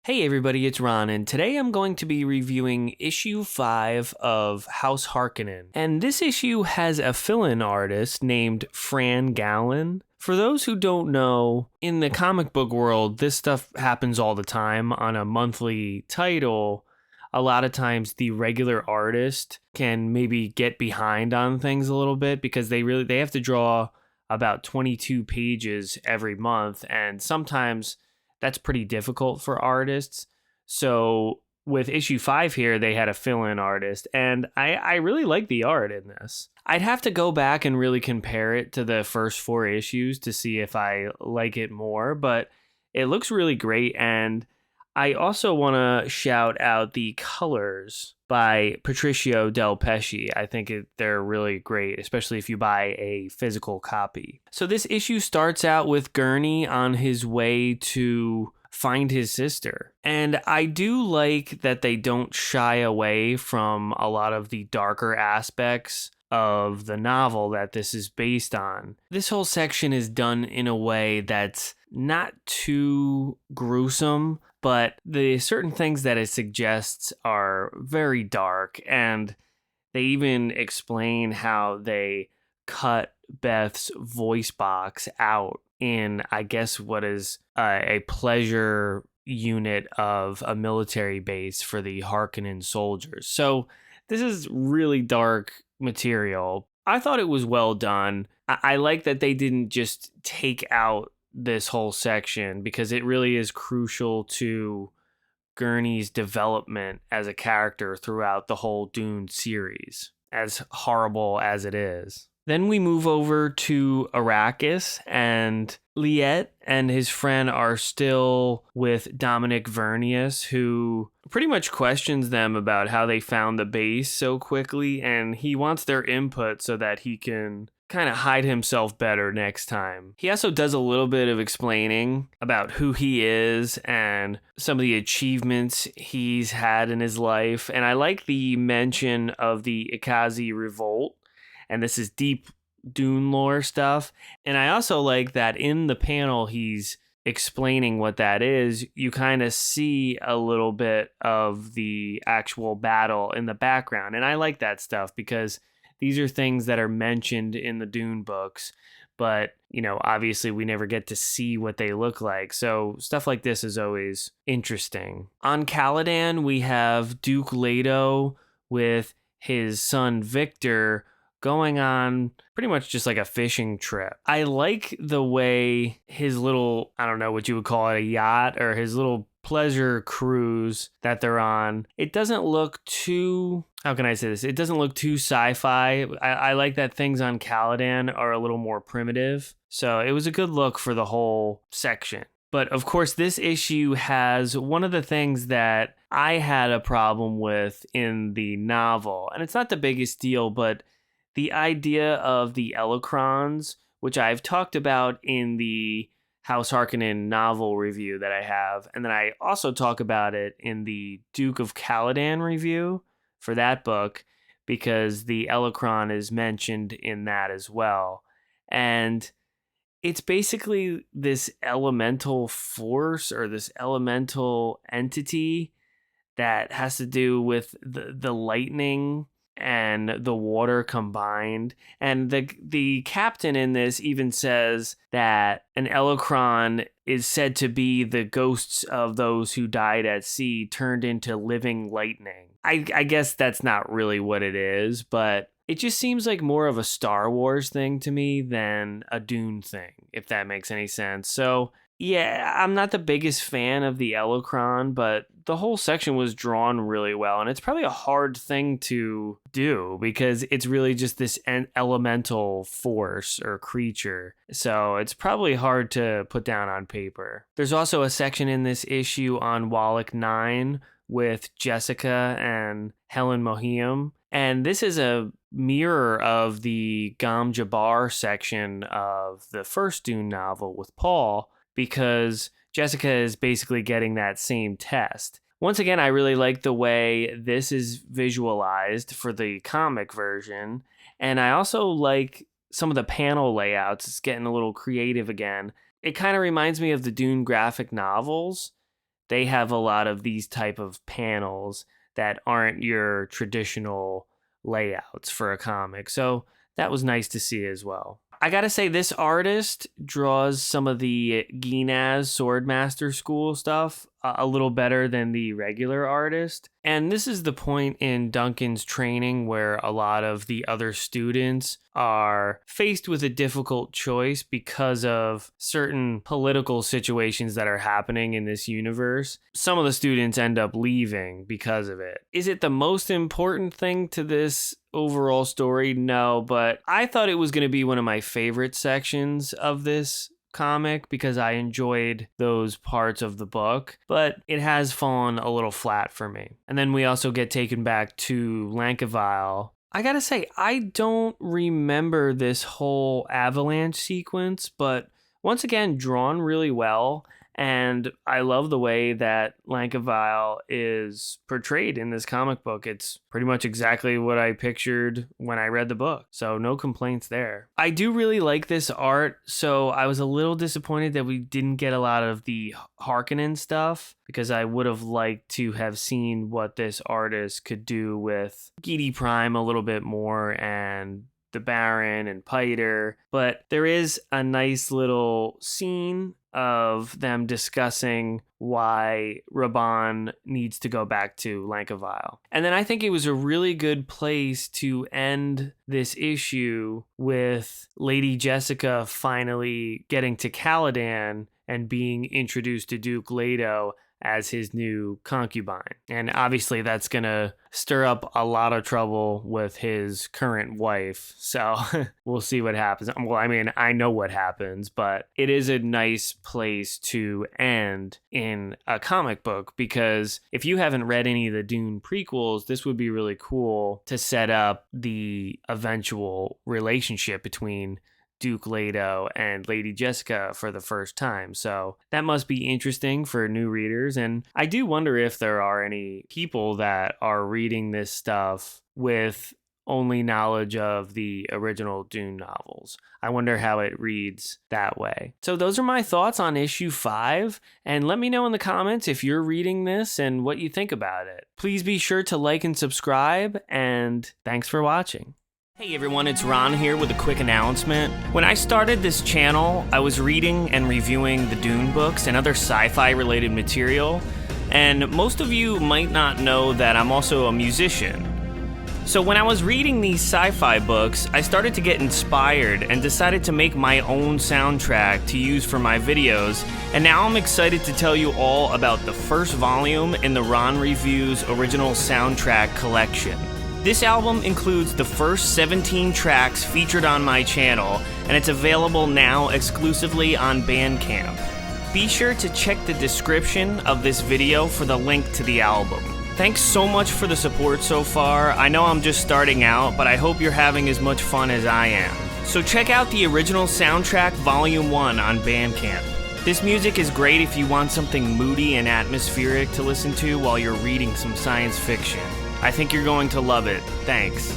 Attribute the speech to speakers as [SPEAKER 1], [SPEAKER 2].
[SPEAKER 1] Hey everybody, it's Ron, and today I'm going to be reviewing issue 5 of House Harkonnen. And this issue has a fill-in artist named Fran Gallen. For those who don't know, in the comic book world, this stuff happens all the time on a monthly title. A lot of times the regular artist can maybe get behind on things a little bit because they have to draw about 22 pages every month, and sometimes that's pretty difficult for artists. So with issue 5 here, they had a fill-in artist, and I really like the art in this. I'd have to go back and really compare it to the first 4 issues to see if I like it more, but it looks really great. And I also want to shout out the colors by Patricio Del Pesce. I think they're really great, especially if you buy a physical copy. So this issue starts out with Gurney on his way to find his sister. And I do like that they don't shy away from a lot of the darker aspects of the novel that this is based on. This whole section is done in a way that's not too gruesome, but the certain things that it suggests are very dark, and they even explain how they cut Beth's voice box out in, I guess, what is a pleasure unit of a military base for the Harkonnen soldiers. So this is really dark material. I thought it was well done. I like that they didn't just take out this whole section because it really is crucial to Gurney's development as a character throughout the whole Dune series, as horrible as it is. Then we move over to Arrakis, and Liet and his friend are still with Dominic Vernius, who pretty much questions them about how they found the base so quickly, and he wants their input so that he can kind of hide himself better next time. He also does a little bit of explaining about who he is and some of the achievements he's had in his life, and I like the mention of the Ikazi Revolt, and this is deep Dune lore stuff. And I also like that in the panel he's explaining what that is, you kind of see a little bit of the actual battle in the background. And I like that stuff because these are things that are mentioned in the Dune books, but, you know, obviously we never get to see what they look like. So stuff like this is always interesting. On Caladan, we have Duke Leto with his son Victor going on pretty much just like a fishing trip. I like the way his little, I don't know what you would call it, a yacht, or his little pleasure cruise that they're on. It doesn't look too, how can I say this? It doesn't look too sci-fi. I like that things on Caladan are a little more primitive. So it was a good look for the whole section. But of course, this issue has one of the things that I had a problem with in the novel. And it's not the biggest deal, but the idea of the Elecrons, which I've talked about in the House Harkonnen novel review that I have, and then I also talk about it in the Duke of Caladan review for that book, because the Elecron is mentioned in that as well. And it's basically this elemental force or this elemental entity that has to do with the lightning and the water combined. And the captain in this even says that an Elecron is said to be the ghosts of those who died at sea turned into living lightning. I guess that's not really what it is, but it just seems like more of a Star Wars thing to me than a Dune thing, if that makes any sense. So yeah, I'm not the biggest fan of the Elecron, but the whole section was drawn really well, and it's probably a hard thing to do because it's really just this elemental force or creature. So it's probably hard to put down on paper. There's also a section in this issue on Wallach 9 with Jessica and Helen Mohiam, and this is a mirror of the Gom Jabbar section of the first Dune novel with Paul, because Jessica is basically getting that same test. Once again, I really like the way this is visualized for the comic version, and I also like some of the panel layouts. It's getting a little creative again. It kind of reminds me of the Dune graphic novels, they have a lot of these type of panels that aren't your traditional layouts for a comic. So that was nice to see as well. I gotta say, this artist draws some of the Ginaz Swordmaster School stuff a little better than the regular artist. And this is the point in Duncan's training where a lot of the other students are faced with a difficult choice because of certain political situations that are happening in this universe. Some of the students end up leaving because of it. Is it the most important thing to this overall story? No, but I thought it was going to be one of my favorite sections of this comic because I enjoyed those parts of the book, but it has fallen a little flat for me. And then we also get taken back to Lankavile. I gotta say, I don't remember this whole avalanche sequence, but once again, drawn really well. And I love the way that Lankavile is portrayed in this comic book. It's pretty much exactly what I pictured when I read the book. So no complaints there. I do really like this art. So I was a little disappointed that we didn't get a lot of the Harkonnen stuff because I would have liked to have seen what this artist could do with Gede Prime a little bit more and the Baron and Piter. But there is a nice little scene of them discussing why Raban needs to go back to Lankavile. And then I think it was a really good place to end this issue with Lady Jessica finally getting to Caladan and being introduced to Duke Leto as his new concubine. And obviously that's going to stir up a lot of trouble with his current wife. So we'll see what happens. Well, I mean, I know what happens, but it is a nice place to end in a comic book because if you haven't read any of the Dune prequels, this would be really cool to set up the eventual relationship between Duke Leto and Lady Jessica for the first time. So that must be interesting for new readers. And I do wonder if there are any people that are reading this stuff with only knowledge of the original Dune novels. I wonder how it reads that way. So those are my thoughts on issue 5. And let me know in the comments if you're reading this and what you think about it. Please be sure to like and subscribe. And thanks for watching. Hey everyone, it's Ron here with a quick announcement. When I started this channel, I was reading and reviewing the Dune books and other sci-fi related material, and most of you might not know that I'm also a musician. So when I was reading these sci-fi books, I started to get inspired and decided to make my own soundtrack to use for my videos, and now I'm excited to tell you all about the first volume in the Ron Reviews original soundtrack collection. This album includes the first 17 tracks featured on my channel, and it's available now exclusively on Bandcamp. Be sure to check the description of this video for the link to the album. Thanks so much for the support so far. I know I'm just starting out, but I hope you're having as much fun as I am. So check out the original soundtrack Volume 1 on Bandcamp. This music is great if you want something moody and atmospheric to listen to while you're reading some science fiction. I think you're going to love it. Thanks.